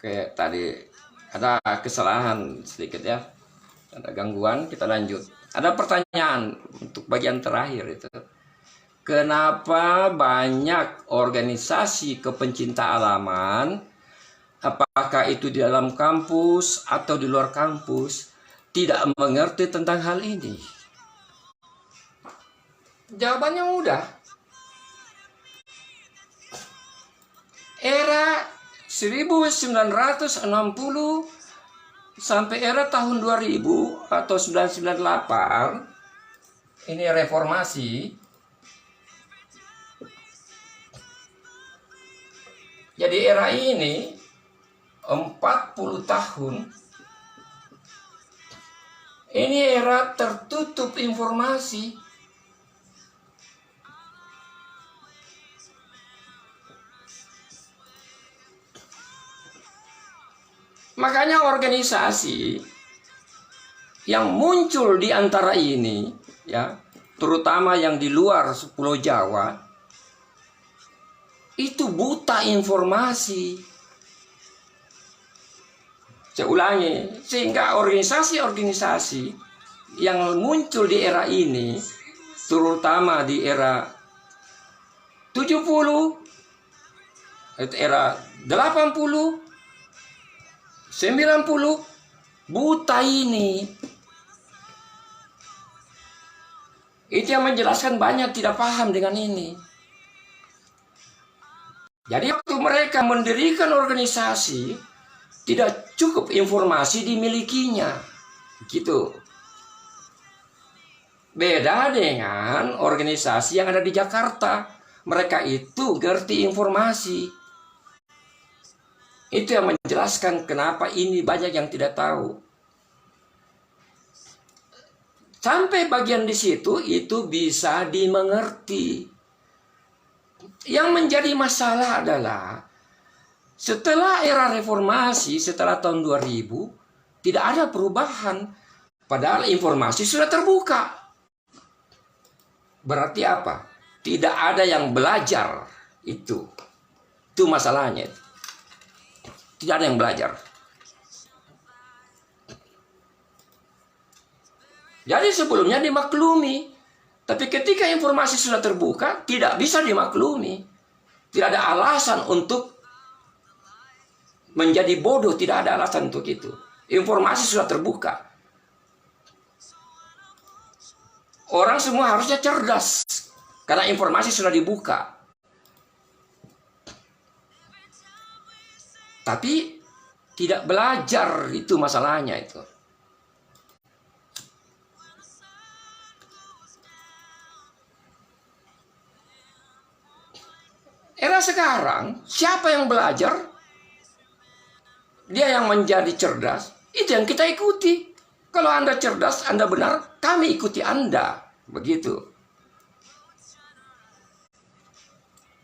Oke, tadi ada kesalahan sedikit ya. Ada gangguan, kita lanjut. Ada pertanyaan untuk bagian terakhir itu. Kenapa banyak organisasi kepencinta alaman, apakah itu di dalam kampus atau di luar kampus, tidak mengerti tentang hal ini? Jawabannya mudah. Era 1960 sampai era tahun 2000 atau 1998, ini reformasi. Jadi era ini 40 tahun. Ini era tertutup informasi. Makanya organisasi yang muncul di antara ini, ya, terutama yang di luar Pulau Jawa, itu buta informasi. Saya ulangi, sehingga organisasi-organisasi yang muncul di era ini, terutama di era 70, era 80, 90, buta ini. Itu yang menjelaskan banyak tidak paham dengan ini. Jadi waktu mereka mendirikan organisasi, tidak cukup informasi dimilikinya. Gitu. Beda dengan organisasi yang ada di Jakarta. Mereka itu ngerti informasi. Itu yang menjelaskan kenapa ini banyak yang tidak tahu. Sampai bagian di situ itu bisa dimengerti. Yang menjadi masalah adalah setelah era reformasi, setelah tahun 2000, tidak ada perubahan. Padahal informasi sudah terbuka. Berarti apa? Tidak ada yang belajar itu. Itu masalahnya. Tidak ada yang belajar. Jadi sebelumnya dimaklumi. Tapi ketika informasi sudah terbuka, tidak bisa dimaklumi. Tidak ada alasan untuk menjadi bodoh. Tidak ada alasan untuk itu. Informasi sudah terbuka. Orang semua harusnya cerdas. Karena informasi sudah dibuka. Tapi tidak belajar, itu masalahnya itu. Era sekarang, siapa yang belajar? Dia yang menjadi cerdas, itu yang kita ikuti. Kalau Anda cerdas, Anda benar, kami ikuti Anda. Begitu.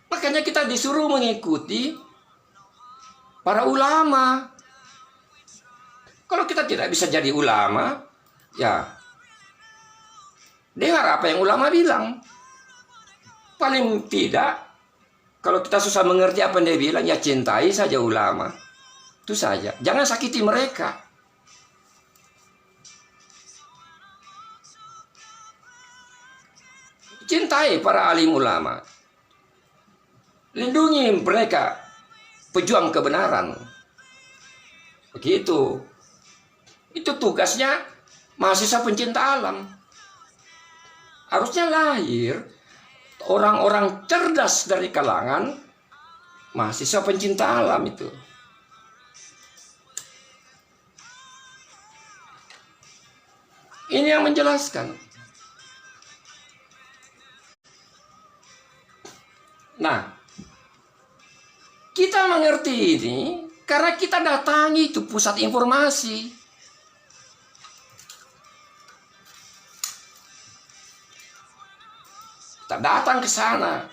Makanya kita disuruh mengikuti para ulama. Kalau kita tidak bisa jadi ulama, ya dengar apa yang ulama bilang. Paling tidak, kalau kita susah mengerti apa yang dia bilang, ya cintai saja ulama. Itu saja. Jangan sakiti mereka. Cintai para alim ulama. Lindungi mereka, pejuang kebenaran. Begitu. Itu tugasnya mahasiswa pencinta alam. Harusnya lahir orang-orang cerdas dari kalangan mahasiswa pencinta alam itu. Ini yang menjelaskan. Nah, kita mengerti ini karena kita datangi itu pusat informasi. Kita datang ke sana,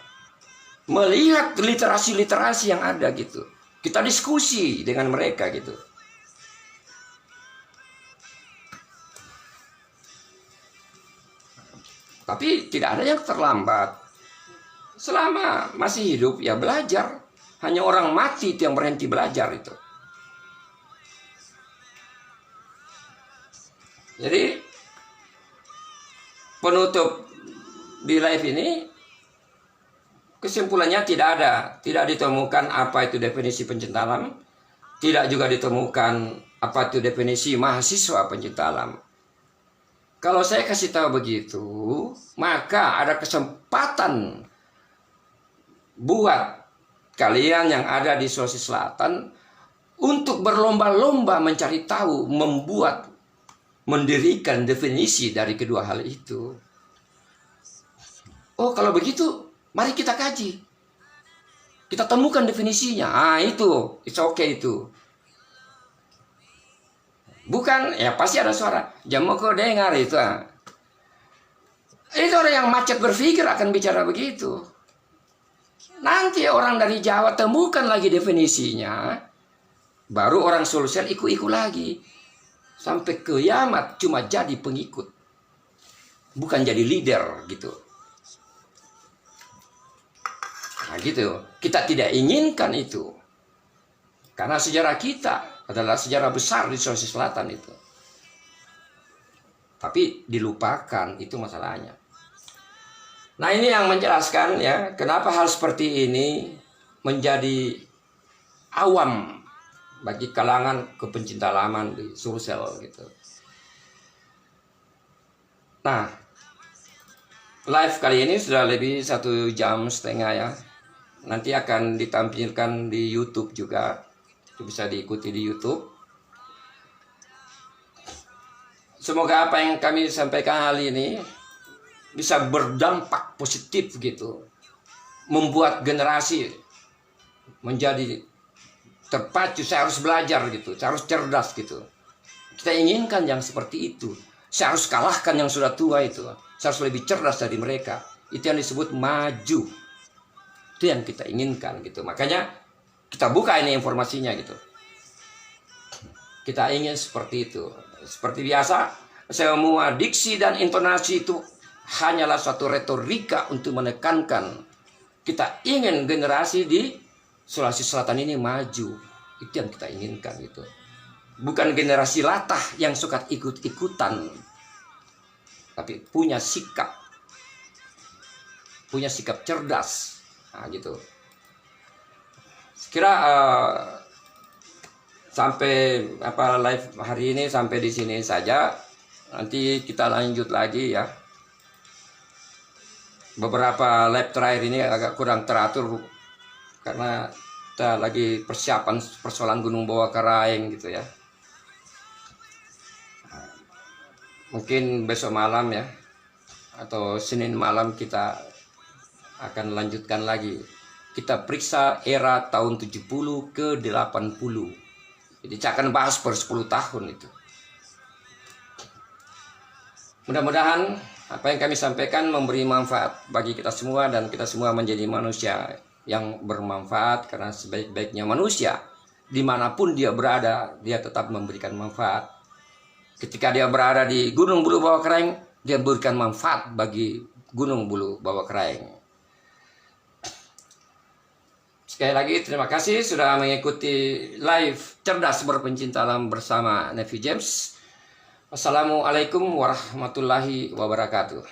melihat literasi-literasi yang ada gitu. Kita diskusi dengan mereka gitu. Tapi tidak ada yang terlambat. Selama masih hidup ya belajar. Hanya orang mati itu yang berhenti belajar itu. Jadi penutup di live ini, kesimpulannya tidak ditemukan apa itu definisi pencinta alam, tidak juga ditemukan apa itu definisi mahasiswa pencinta alam. Kalau saya kasih tahu begitu, maka ada kesempatan buat kalian yang ada di Sulawesi Selatan untuk berlomba-lomba mencari tahu, mendirikan definisi dari kedua hal itu. Oh, kalau begitu, mari kita kaji. Kita temukan definisinya. Itu, it's okay itu. Bukan, ya pasti ada suara. Jangan kau dengar itu. Itu orang yang macet berpikir akan bicara begitu. Nanti orang dari Jawa temukan lagi definisinya. Baru orang Sulsel ikut-ikut lagi. Sampai kiamat cuma jadi pengikut. Bukan jadi leader gitu. Nah gitu. Kita tidak inginkan itu. Karena sejarah kita adalah sejarah besar di Sulawesi Selatan itu. Tapi dilupakan, itu masalahnya. Nah ini yang menjelaskan ya, kenapa hal seperti ini menjadi awam bagi kalangan kepencinta alaman di Sulsel gitu. Nah, live kali ini sudah lebih 1,5 jam ya. Nanti akan ditampilkan di YouTube juga. Bisa diikuti di YouTube. Semoga apa yang kami sampaikan hari ini bisa berdampak positif gitu. Membuat generasi menjadi terpacu, saya harus belajar gitu, saya harus cerdas gitu. Kita inginkan yang seperti itu. Saya harus kalahkan yang sudah tua itu. Saya harus lebih cerdas dari mereka. Itu yang disebut maju. Itu yang kita inginkan gitu. Makanya kita buka ini informasinya gitu. Kita ingin seperti itu. Seperti biasa, semua diksi dan intonasi itu hanyalah suatu retorika untuk menekankan kita ingin generasi di Sulawesi Selatan ini maju. Itu yang kita inginkan gitu. Bukan generasi latah yang suka ikut-ikutan, tapi punya sikap cerdas. Nah gitu. Kira sampai live hari ini sampai di sini saja. Nanti kita lanjut lagi ya. Beberapa live terakhir ini agak kurang teratur karena kita lagi persiapan persoalan Gunung Bawah Karaeng gitu ya. Mungkin besok malam ya, atau Senin malam kita akan lanjutkan lagi. Kita periksa era tahun 70 ke 80. Jadi saya akan bahas per 10 tahun itu. Mudah-mudahan apa yang kami sampaikan memberi manfaat bagi kita semua, dan kita semua menjadi manusia yang bermanfaat. Karena sebaik-baiknya manusia, dimanapun dia berada, dia tetap memberikan manfaat. Ketika dia berada di Gunung Bulu Bawah Karaeng, dia memberikan manfaat bagi Gunung Bulu Bawah Karaeng. Sekali lagi terima kasih sudah mengikuti live Cerdas Berpencinta Alam bersama Nevi James. Wassalamualaikum warahmatullahi wabarakatuh.